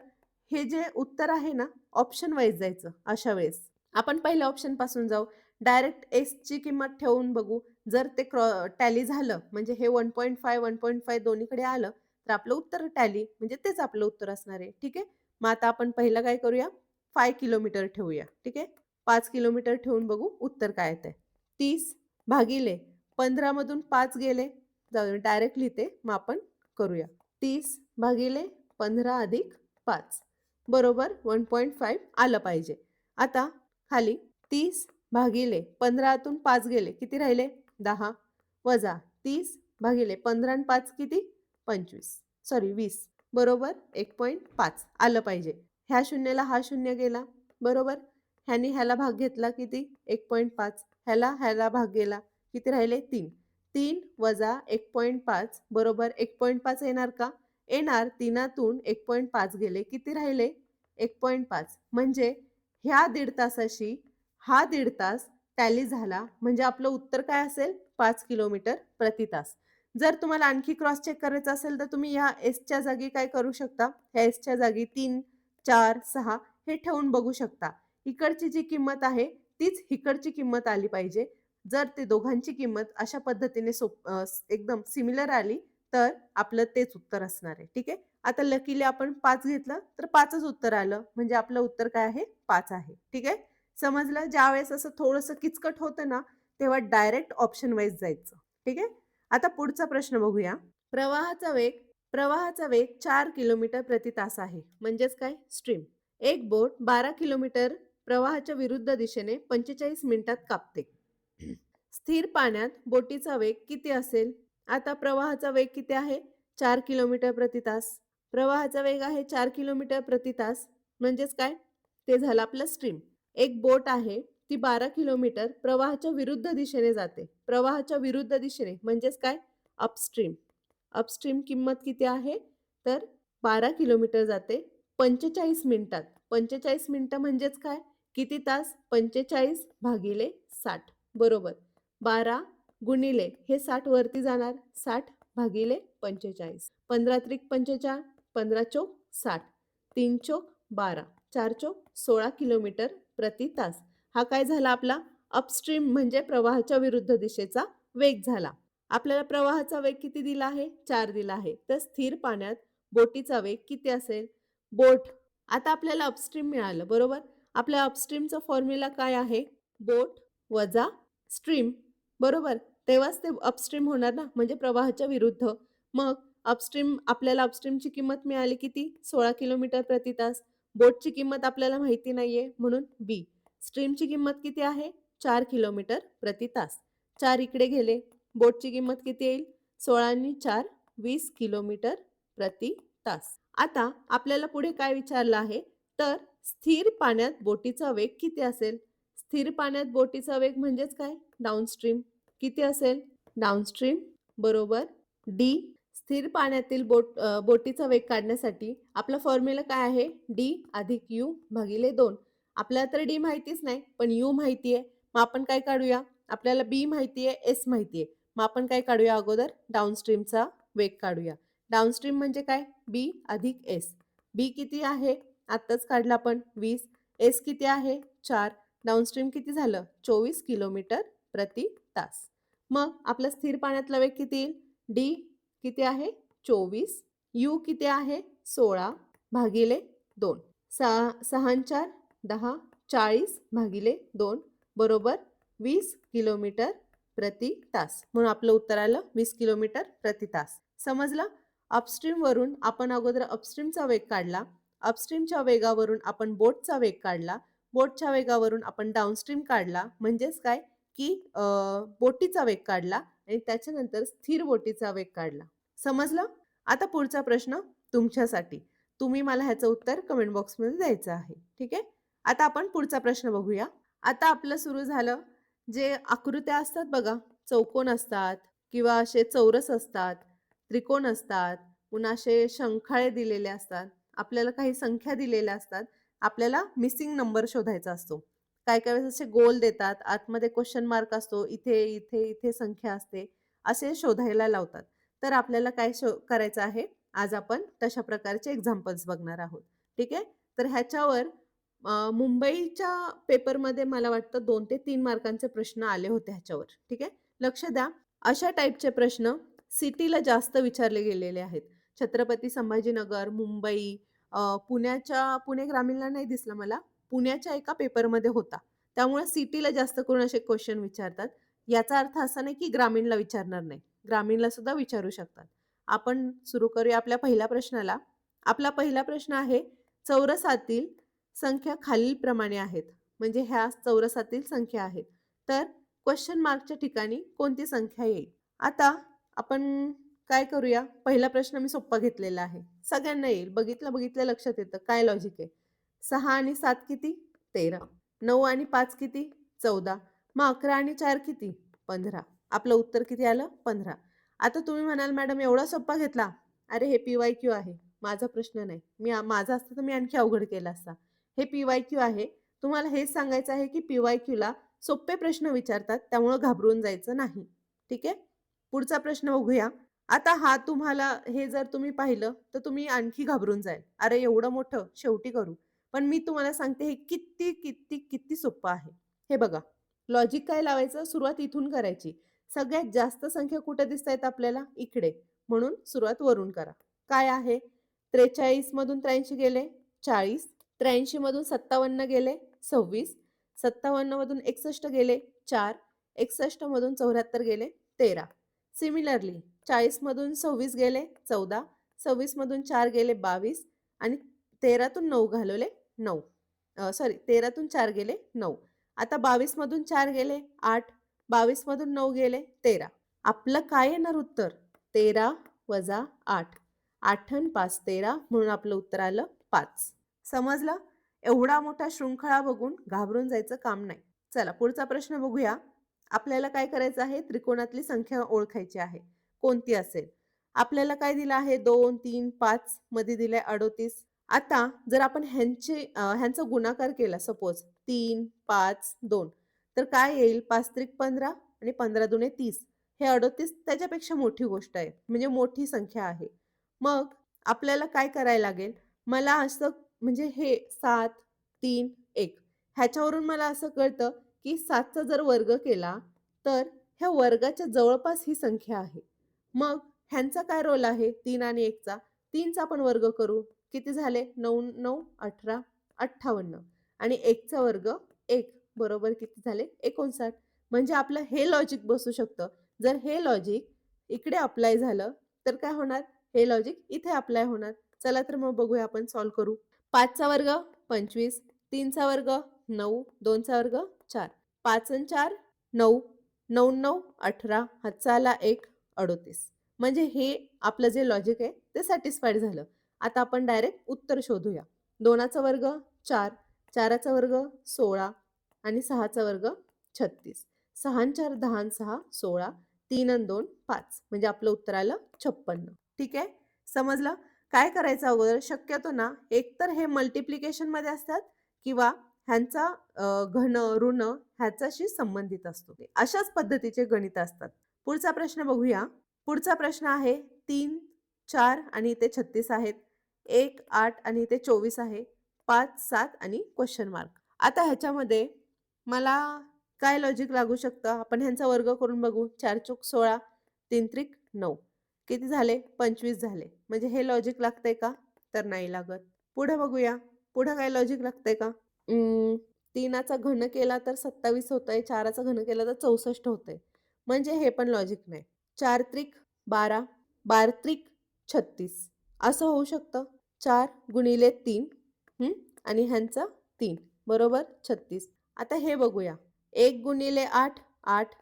हे जे उत्तर आहे ना, ऑप्शन वाईज जायचं. अशा वेळेस आपण पहिल्या ऑप्शन पासून जाऊ, डायरेक्ट एस ची किंमत ठेवून बघू. जर ते टॅली झालं म्हणजे हे 1.5 1.5 दोन्हीकडे आलं तर आपलं उत्तर टॅली, म्हणजे तेच आपलं उत्तर असणार आहे. ठीक आहे. मग आता आपण पहिलं काय करूया? 5 किलोमीटर ठेवूया. ठीक आहे. 5 किलोमीटर ठेवून बघू उत्तर काय येतंय. 30 भागिले 15 मधून 5 गेले, जाऊ डायरेक्ट लिहिते, मग आपण करूया. 30 भागिले 15 अधिक 5 बरोबर 1.5 आलं पाहिजे. आता खाली 30 भागिले 15तून 5 गेले, किती राहिले? 10 वजा 30 भागिले 15 आणि 5 किती? 20 बरोबर 1.5 आलं पाहिजे. ह्या शून्याला हा शून्य गेला, बरोबर. ह्याने ह्याला भाग घेतला किती? 1.5. ह्याला भाग गेला, किती राहिले? 3. 3 वजा 1.5 बरोबर 1.5 येणार का? येणार. 3तून 1.5 गेले, किती राहिले? 1.5. म्हणजे ह्या 1.5 तासाशी हा 1.5 तास टॅली झाला, म्हणजे आपलं उत्तर काय असेल? 5 किलोमीटर प्रति तास. जर तुम्हाला आणखी क्रॉस चेक करायचं असेल तर तुम्ही ह्या एसच्या जागी काय करू शकता? ह्या एसच्या जागी 3, 4, 6 हे ठेवून बघू शकता. इकडची जी किंमत आहे तीच इकडची किंमत आली पाहिजे. जर ते दोघांची किंमत अशा पद्धतीने एकदम सिमिलर आली तर आपलं तेच उत्तर असणार आहे. ठीक आहे. आता लकीली आपण 5 घेतलं तर 5च उत्तर आलं, म्हणजे आपलं उत्तर काय आहे? 5 आहे. ठीक आहे. समजलं? ज्यावेळेस असं थोडंसं किचकट होतं ना, तेव्हा डायरेक्ट ऑप्शन वाईज जायचं. ठीक आहे. आता पुढचा प्रश्न बघूया. प्रवाहाचा वेग 4 किलोमीटर प्रति तास आहे, म्हणजेच काय? स्ट्रीम. एक बोट 12 किलोमीटर प्रवाहाच्या विरुद्ध दिशेने 45 मिनिटात कापते. स्थिर पाण्यात बोटीचा वेग किती असेल? आता प्रवाहाचा वेग किती आहे? 4 किलोमीटर प्रति तास. प्रवाहाचा वेग आहे 4 किलोमीटर प्रति तास, म्हणजेच काय? ते झालं आपलं स्ट्रीम. एक बोट आहे, ती 12 किलोमीटर प्रवाहाच्या विरुद्ध दिशेने जाते. प्रवाहाच्या विरुद्ध दिशेने म्हणजेच काय? अपस्ट्रीम. अपस्ट्रीम किंमत किती आहे? तर 12 किलोमीटर जाते 45 मिनिटात. 45 मिनिटं म्हणजेच काय? किती तास? 45 भागिले 60 बरोबर 12 गुणिले हे 60 वरती जाणार, 60 भागिले 45. 15 त्रिक 45, 15 चोक 60, 3 चोक 12, 4 चोक 16 किलोमीटर प्रति तास. हा काय झाला आपला? अपस्ट्रीम म्हणजे प्रवाहाच्या विरुद्ध दिशेचा वेग झाला. आपल्याला प्रवाहाचा वेग किती दिला आहे? 4 दिला आहे. तर स्थिर पाण्यात बोटीचा वेग किती असेल? बोट, आता आपल्याला अपस्ट्रीम मिळालं, बरोबर. आपल्या अपस्ट्रीमचा फॉर्म्युला काय आहे? बोट वजा स्ट्रीम, बरोबर. तेव्हाच ते अपस्ट्रीम होणार ना, म्हणजे प्रवाहाच्या विरुद्ध. मग आपल्याला अपस्ट्रीमची किंमत मिळाली किती? 16 किलोमीटर प्रति तास. बोटची किंमत आपल्याला माहिती नाहीये म्हणून बी. स्ट्रीमची किंमत किती आहे? 4 किलोमीटर प्रति तास. 4 इकडे गेले, बोटची किंमत किती येईल? 16 आणि 4 20 किलोमीटर प्रति तास. आता आपल्याला पुढे काय विचारलं आहे? तर स्थिर पाण्यात बोटीचा वेग किती असेल? स्थिर पाण्यात बोटीचा वेग म्हणजेच काय? डाऊनस्ट्रीम. किती असेल? डाऊनस्ट्रीम बरोबर डी. स्थिर पाण्यातील बोटीचा वेग काढण्यासाठी आपला फॉर्म्युला काय आहे? डी अधिक यू भागिले 2. आपल्याला तर डी माहितीच नाही, पण यू माहिती आहे. मग आपण काय काढूया? आपल्याला बी माहिती आहे, एस माहिती आहे. मग आपण काय काढूया अगोदर? डाउनस्ट्रीमचा वेग काढूया. डाउनस्ट्रीम म्हणजे काय? बी अधिक एस. बी किती आहे? आत्ताच काढला आपण 20. एस किती आहे? 4. डाउनस्ट्रीम किती झालं? 24 किलोमीटर प्रति तास. मग आपला स्थिर पाण्यातला वेग किती येईल? डी किती आहे? 24. यू किती आहे? 16 भागिले 2. 6 4 10 40 भागिले 2 बरोबर 20 किलोमीटर प्रति तास. म्हणून आपलं उत्तर आलं 20 किलोमीटर प्रति तास. समजलं? अपस्ट्रीम वरून आपण अगोदर अपस्ट्रीमचा वेग काढला. अपस्ट्रीमच्या वेगावरून आपण बोटचा वेग काढला. बोटच्या वेगावरून आपण डाउनस्ट्रीम काढला. म्हणजेच काय की बोटीचा वेग काढला आणि त्याच्यानंतर स्थिर बोटीचा वेग काढला. समजलं? आता पुढचा प्रश्न तुमच्यासाठी. तुम्ही मला ह्याचं उत्तर कमेंट बॉक्समध्ये द्यायचं आहे. ठीक आहे? आता आपण पुढचा प्रश्न बघूया. आता आपलं सुरू झालं जे आकृत्या असतात बघा, चौकोन असतात किंवा असे चौरस असतात, त्रिकोण असतात, पुन्हा असे शंखाळे दिलेले असतात. आपल्याला काही संख्या दिलेल्या असतात. आपल्याला मिसिंग नंबर शोधायचा असतो. काय काय वेळेस असे गोल देतात, आतमध्ये क्वेश्चन मार्क असतो, इथे इथे इथे संख्या असते, असे शोधायला लावतात. तर आपल्याला काय करायचं आहे? आज आपण तशा प्रकारचे एक्झाम्पल्स बघणार आहोत. ठीक आहे? तर ह्याच्यावर मुंबईच्या पेपरमध्ये मला वाटतं 2 ते 3 मार्कांचे प्रश्न आले होते ह्याच्यावर. ठीक आहे? लक्ष द्या. अशा टाईपचे प्रश्न सिटीला जास्त विचारले गेलेले आहेत. छत्रपती संभाजीनगर, मुंबई, पुणे ग्रामीणला नाही दिसला मला. पुण्याच्या एका पेपरमध्ये होता. त्यामुळे सिटीला जास्त करून असे क्वेश्चन विचारतात. याचा अर्थ असा नाही की ग्रामीणला विचारणार नाही. ग्रामीणला सुद्धा विचारू शकतात. आपण सुरू करूया आपल्या पहिल्या प्रश्नाला. आपला पहिला प्रश्न आहे, चौरसातील संख्या खालीलप्रमाणे आहेत. म्हणजे ह्या चौरसातील संख्या आहेत. तर क्वेश्चन मार्कच्या ठिकाणी कोणती संख्या येईल? आता आपण काय करूया? पहिला प्रश्न मी सोप्पा घेतलेला आहे. सगळ्यांना येईल. बघितलं लक्षात येतं. काय लॉजिक आहे? 6 आणि 7 किती? 13. 9 आणि 5 किती? 14. मग 11 आणि 4 किती? 15. आपलं उत्तर किती आलं? 15. आता तुम्ही म्हणाल मॅडम एवढा सोप्पा घेतला? अरे हे PYQ आहे. माझा प्रश्न नाही. माझा असता तर मी आणखी अवघड केला असता. हे PYQ आहे. तुम्हाला हेच सांगायचं आहे की PYQला सोपे प्रश्न विचारतात, त्यामुळे घाबरून जायचं नाही. ठीक आहे? पुढचा प्रश्न बघूया. आता हा तुम्हाला हे जर तुम्ही पाहिलं तर तुम्ही आणखी घाबरून जाल. अरे एवढं मोठं शेवटी करू. पण मी तुम्हाला सांगते हे किती किती किती सोपं आहे. हे बघा. लॉजिक काय लावायचं? सुरुवात इथून करायची. सगळ्यात जास्त संख्या कुठे दिसतायत आपल्याला? इकडे. म्हणून सुरुवात वरून करा. काय आहे? 43 मधून 83 गेले 40. 83 मधून 57 गेले 26. 57 मधून 61 गेले 4. 61 मधून 74 गेले 13. सिमिलरली 40 मधून 26 गेले 14. 26 मधून 4 गेले 22 आणि 13 तून 9 घालवले 9. 13 तून 4 गेले 9. आता 22 मधून 4 गेले 8. 22 मधून 9 गेले 13. आपलं काय येणार उत्तर? 13 वजा 8. 8 आणि 5 13 म्हणून आपलं उत्तर आलं 5. समजलं? एवढा मोठा शृंखळा बघून घाबरून जायचं काम नाही. चला पुढचा प्रश्न बघूया. आपल्याला काय करायचं आहे? त्रिकोणातली संख्या ओळखायची आहे. कोणती असेल? आपल्याला काय दिलं आहे? 2 3 5 मध्ये दिलंय 38. आता जर आपण ह्यांचा गुणाकार केला सपोज 3 5 2 तर काय येईल? 5 त्रिक 15 आणि 15 दुणे 30. हे 38 त्याच्यापेक्षा मोठी गोष्ट आहे. म्हणजे मोठी संख्या आहे. मग आपल्याला काय करायला लागेल? मला असं म्हणजे हे 7 3 1 ह्याच्यावरून मला असं कळतं की 7चा जर वर्ग केला तर ह्या वर्गाच्या जवळपास ही संख्या आहे. मग ह्यांचा काय रोल आहे? 3 आणि 1चा. 3चा आपण वर्ग करू. किती झाले? 9 9 18 58 आणि 1चा वर्ग 1 बरोबर किती झाले? 59. म्हणजे आपलं हे लॉजिक बसू शकतं. जर हे लॉजिक इकडे अप्लाय झालं तर काय होणार? हे लॉजिक इथे अप्लाय होणार. चला तर मग बघूया आपण सॉल्व्ह करू. 5चा वर्ग 25. 3चा वर्ग 9. 2चा वर्ग 4. 5 आणि 4 9. 9 9 18. हातचा आला 1 38. म्हणजे हे आपलं जे लॉजिक आहे ते सॅटिस्फाईड झालं. आता आपण डायरेक्ट उत्तर शोधूया. 2चा वर्ग 4. 4चा वर्ग 16 आणि 6चा वर्ग 36. 6 आणि 4 10 आणि 6 16. 3 आणि 2 5 म्हणजे आपलं उत्तर आलं 56. ठीक आहे, समजलं? काय करायचं अगोदर शक्यतो ना, एकतर हे मल्टिप्लिकेशन मध्ये असतात किंवा ह्यांचा घन, ऋण ह्याच्याशी संबंधित असतो. अशाच पद्धतीचे गणित असतात. पुढचा प्रश्न बघूया. पुढचा प्रश्न आहे 3, 4 आणि इथे 36 आहेत. 1, 8 आणि इथे 24 आहे. 5, 7 आणि क्वेश्चन मार्क. आता ह्याच्यामध्ये मला काय लॉजिक लागू शकतं? आपण ह्यांचा वर्ग करून बघू. 4 चोक 16, 3 त्रिक 9. किती झाले? 25 झाले. म्हणजे हे लॉजिक लागतंय का? तर नाही लागत. पुढे बघूया. पुढे काय लॉजिक लागतंय का? 3चा घन केला तर 27 होतंय. 4चा घन केला तर 64 होतंय. म्हणजे हे पण लॉजिक नाही. 4 त्रिक 12, 12 त्रिक 36 असं होऊ शकतं. 4 गुणिले 3 आणि ह्यांचा 3 बरोबर 36. आता हे बघूया. 1 गुणिले 8, 8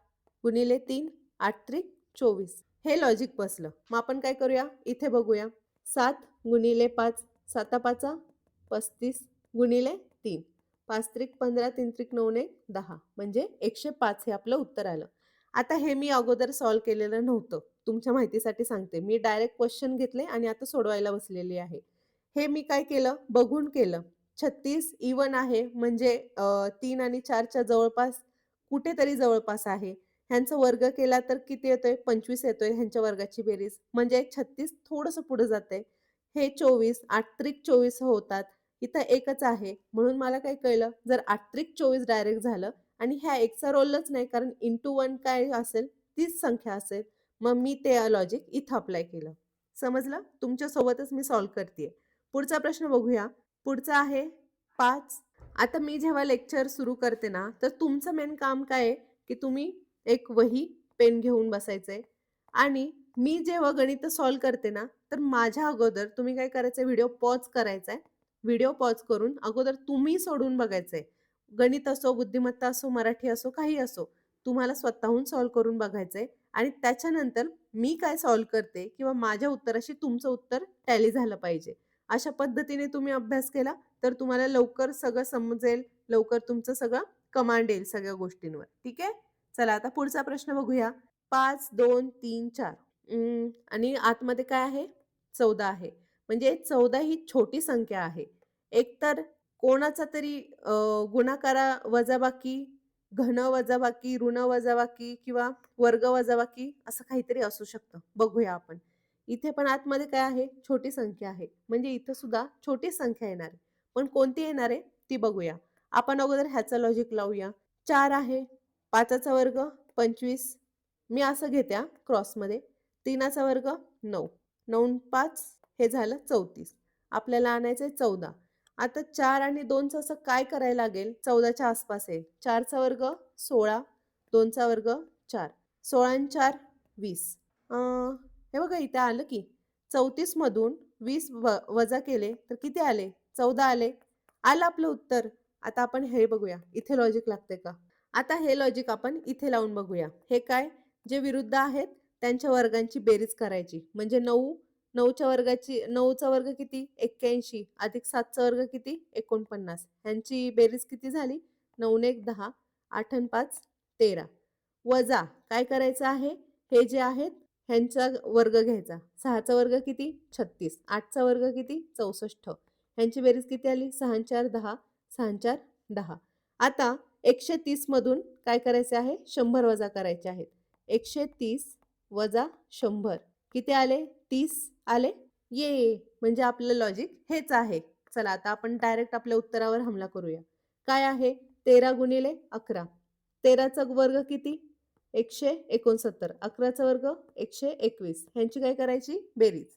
गुणिले 3, 8 त्रिक 24. हे लॉजिक बसलं. मग आपण काय करूया? इथे बघूया. 7 गुणिले 5, 7 5 35 गुणिले 3, 5 त्रिक 15, 3 त्रिक 9 ने 10 म्हणजे 105 हे आपलं उत्तर आलं. आता हे मी अगोदर सॉल्व केलेलं नव्हतं. तुमच्या माहितीसाठी सांगते. मी डायरेक्ट क्वेश्चन घेतले आणि आता सोडवायला बसलेली आहे. हे मी काय केलं? बघून केलं. 36 इव्हन आहे म्हणजे 3 आणि 4च्या जवळपास कुठेतरी जवळपास आहे. ह्यांचा वर्ग केला तर किती येतोय? 25 येतोय ह्यांच्या वर्गाची बेरीज. म्हणजे 36 थोडंसं पुढे जातंय. हे 24, 8 त्रिक 24 होतात. इथं एकच आहे. म्हणून मला काय कळलं? जर 8 त्रिक 24 डायरेक्ट झालं आणि ह्या एकचा रोलच नाही कारण इंटू 1 काय असेल? तीच संख्या असेल. मग मी ते लॉजिक इथं अप्लाय केलं. समजलं? तुमच्यासोबतच मी सॉल्व्ह करतेय. पुढचा प्रश्न बघूया. पुढचा आहे 5. आता मी जेव्हा लेक्चर सुरू करते ना, तर तुमचं मेन काम काय आहे? की तुम्ही एक वही, पेन घेऊन बसायचंय आणि मी जेव्हा गणित सॉल्व्ह करते ना, तर माझ्या अगोदर तुम्ही काय करायचंय? व्हिडिओ पॉज करायचाय. व्हिडिओ पॉज करून अगोदर तुम्ही सोडवून बघायचंय. गणित असो, बुद्धिमत्ता असो, मराठी असो, काही असो. तुम्हाला स्वतःहून सॉल्व्ह करून बघायचंय आणि त्याच्यानंतर मी काय सॉल्व्ह करते किंवा माझ्या उत्तराशी तुमचं उत्तर टॅली झालं पाहिजे. अशा पद्धतीने तुम्ही अभ्यास केला तर तुम्हाला लवकर सगळं समजेल, लवकर तुमचं सगळं कमांड येईल सगळ्या गोष्टींवर. ठीक आहे? चला आता पुढचा प्रश्न बघूया. 5, 2, 3, 4 आणि आतमध्ये काय आहे? 14 आहे. म्हणजे 14 ही छोटी संख्या आहे. एकतर कोणाचा तरी गुणाकारा वजाबाकी, घन वजाबाकी, ऋण वजाबाकी किंवा वर्ग वजाबाकी असं काहीतरी असू शकतं. बघूया आपण. इथे पण आतमध्ये काय आहे? छोटी संख्या आहे. म्हणजे इथं सुद्धा छोटी संख्या येणार आहे. पण कोणती येणार आहे? ती बघूया. आपण अगोदर ह्याचं लॉजिक लावूया. 4 आहे. 5चा वर्ग 25. मी असं घेते क्रॉसमध्ये. 3चा वर्ग 9. 9 5 हे झालं 34. आपल्याला आणायचंय 14. आता 4 आणि 2चं असं काय करायला लागेल? 14च्या आसपास आहे. 4चा वर्ग 16, 2चा वर्ग 4. 16 आणि 4 20. हे बघा इथे आलं की 34 मधून 20 वजा केले तर किती आले? 14 आले. आलं आपलं उत्तर. आता आपण हे बघूया. इथे लॉजिक लागते का? आता हे लॉजिक आपण इथे लावून बघूया. हे काय? जे विरुद्ध आहेत त्यांच्या वर्गांची बेरीज करायची. म्हणजे 9च्या वर्गाची 9चा वर्ग किती? 81 अधिक 7चा वर्ग किती? 49. ह्यांची बेरीज किती झाली? 9 ने 1 10, 8 आणि 5 13. वजा काय करायचं आहे? हे जे आहेत ह्यांचा वर्ग घ्यायचा. 6चा वर्ग किती? 36. 8चा वर्ग किती? 64. ह्यांची बेरीज किती आली? 6 आणि 4 10, 6 आणि 4 10. आता 130 मधून काय करायचे आहे? 100 वजा करायचे आहेत. 130 वजा 100 किती आले? 30 आले. ये म्हणजे आपलं लॉजिक हेच आहे. चला आता आपण डायरेक्ट आपल्या उत्तरावर हमला करूया. काय आहे? 13 गुणिले 11. 13चा वर्ग किती? 169. 11चा वर्ग 121. ह्यांची काय करायची? बेरीज.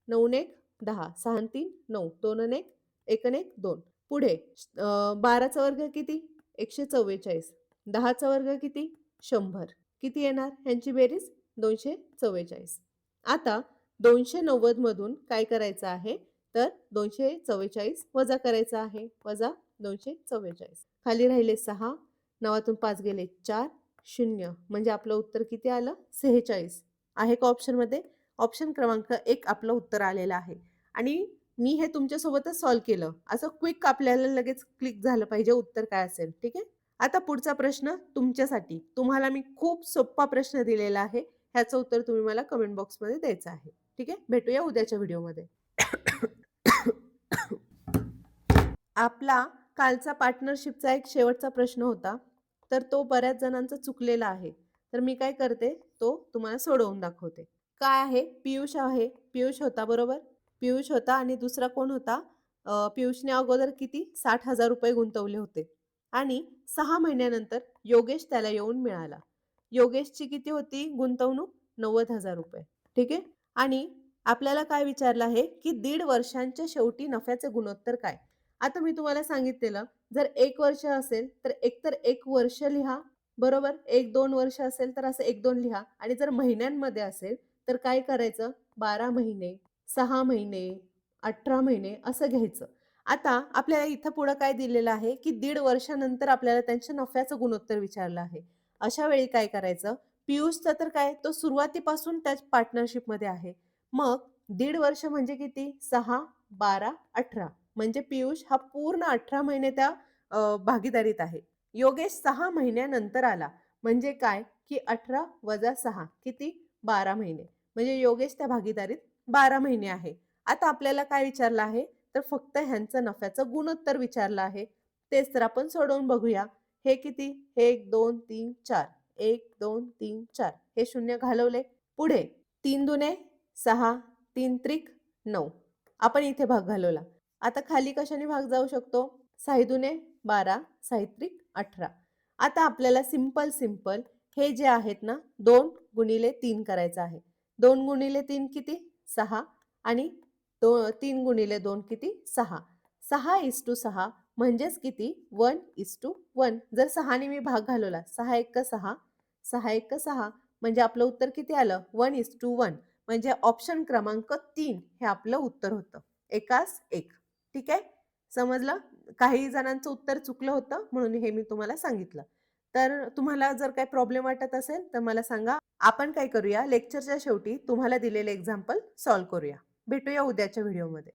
9 ने 1 10, 6 आणि 3 9, 2 आणि 1 1 आणि 1 2. पुढे 12चा वर्ग किती? 144. 10चा वर्ग किती? 100. किती येणार? ह्यांची बेरीज 244. आता 290 मधून काय करायचं आहे? तर 244 वजा करायचं आहे. वजा 244. खाली राहिले 6. 9तून 5 गेले 4. 0 म्हणजे आपलं उत्तर किती आलं? 46. आहे का ऑप्शनमध्ये? ऑप्शन क्रमांक 1 आपलं उत्तर आलेलं आहे. आणि मी हे तुमच्यासोबतच सॉल्व्ह केलं. असं क्विक आपल्याला लगेच क्लिक झालं पाहिजे उत्तर काय असेल. ठीक आहे? आता पुढचा प्रश्न तुमच्यासाठी. तुम्हाला मी खूप सोपा प्रश्न दिलेला आहे. ह्याचं उत्तर तुम्ही मला कमेंट बॉक्समध्ये द्यायचं आहे. ठीक आहे, भेटूया उद्याच्या व्हिडिओमध्ये. आपला कालचा पार्टनरशिपचा एक शेवटचा प्रश्न होता, तर तो बऱ्याच जणांचा चुकलेला आहे. तर मी काय करते, तो तुम्हाला सोडवून दाखवते. काय आहे? पियुष आहे. पियुष होता बरोबर? पियुष होता आणि दुसरा कोण होता? पियुषने अगोदर किती ₹60,000 गुंतवले होते आणि 6 महिन्यानंतर योगेश त्याला येऊन मिळाला. योगेशची किती होती गुंतवणूक? ₹90,000. ठीक आहे? आणि आपल्याला काय विचारलं आहे, की 1.5 वर्षांच्या शेवटी नफ्याचे गुणोत्तर काय? आता मी तुम्हाला सांगितलेलं, जर 1 वर्ष असेल, तर एकतर 1 वर्ष लिहा, बरोबर? 1-2 वर्ष असेल, तर असं 1-2 लिहा आणि जर महिन्यांमध्ये असेल, तर काय करायचं? 12 महिने, 6 महिने, 18 महिने असं घ्यायचं. आता आपल्याला इथं पुढं काय दिलेलं आहे, की 1.5 वर्षानंतर आपल्याला त्यांच्या नफ्याचं गुणोत्तर विचारलं आहे. अशा वेळी काय करायचं? पियुषचं तर काय, तो सुरुवातीपासून त्याच पार्टनरशिपमध्ये आहे. मग 1.5 वर्ष म्हणजे किती? 6, 12, 18 म्हणजे पियुष हा पूर्ण 18 महिने त्या भागीदारीत आहे. योगेश 6 महिन्यानंतर आला. म्हणजे काय, की 18 वजा 6 किती? 12 महिने. म्हणजे योगेश त्या भागीदारीत 12 महिने आहे. आता आपल्याला काय विचारलं आहे? तर फक्त ह्यांचं नफ्याचं गुणोत्तर विचारलं आहे. तेच तर आपण सोडवून बघूया. हे किती? 1, 2, 3, 4. 1, 2, 3, 4. हे शून्य घालवले. पुढे 3 दुने 6, 3 त्रिक 9. आपण इथे भाग घालवला. आता खाली कशाने भाग जाऊ शकतो? 6 दुने 12, 6 त्रिक 18. आता आपल्याला सिंपल हे जे आहेत ना 2 गुणिले 3 करायचं आहे. 2 गुणिले 3 किती? 6 आणि 3 गुणिले 2 किती? 6. 6:6 म्हणजेच किती? 1:1. जर 6 ने मी भाग घालवला 6 1 6, 6 1 6 म्हणजे आपलं उत्तर किती आलं? 1:1. म्हणजे ऑप्शन क्रमांक 3 हे आपलं उत्तर होतं. एकास एक. ठीक आहे? समजलं? काही जणांचं उत्तर चुकलं होतं म्हणून हे मी तुम्हाला सांगितलं. तर तुम्हाला जर काही प्रॉब्लेम वाटत असेल तर मला सांगा. आपण काय करूया लेक्चरच्या शेवटी तुम्हाला दिलेले एक्झाम्पल सॉल्व्ह करूया. भेटूया उद्याच्या व्हिडिओमध्ये.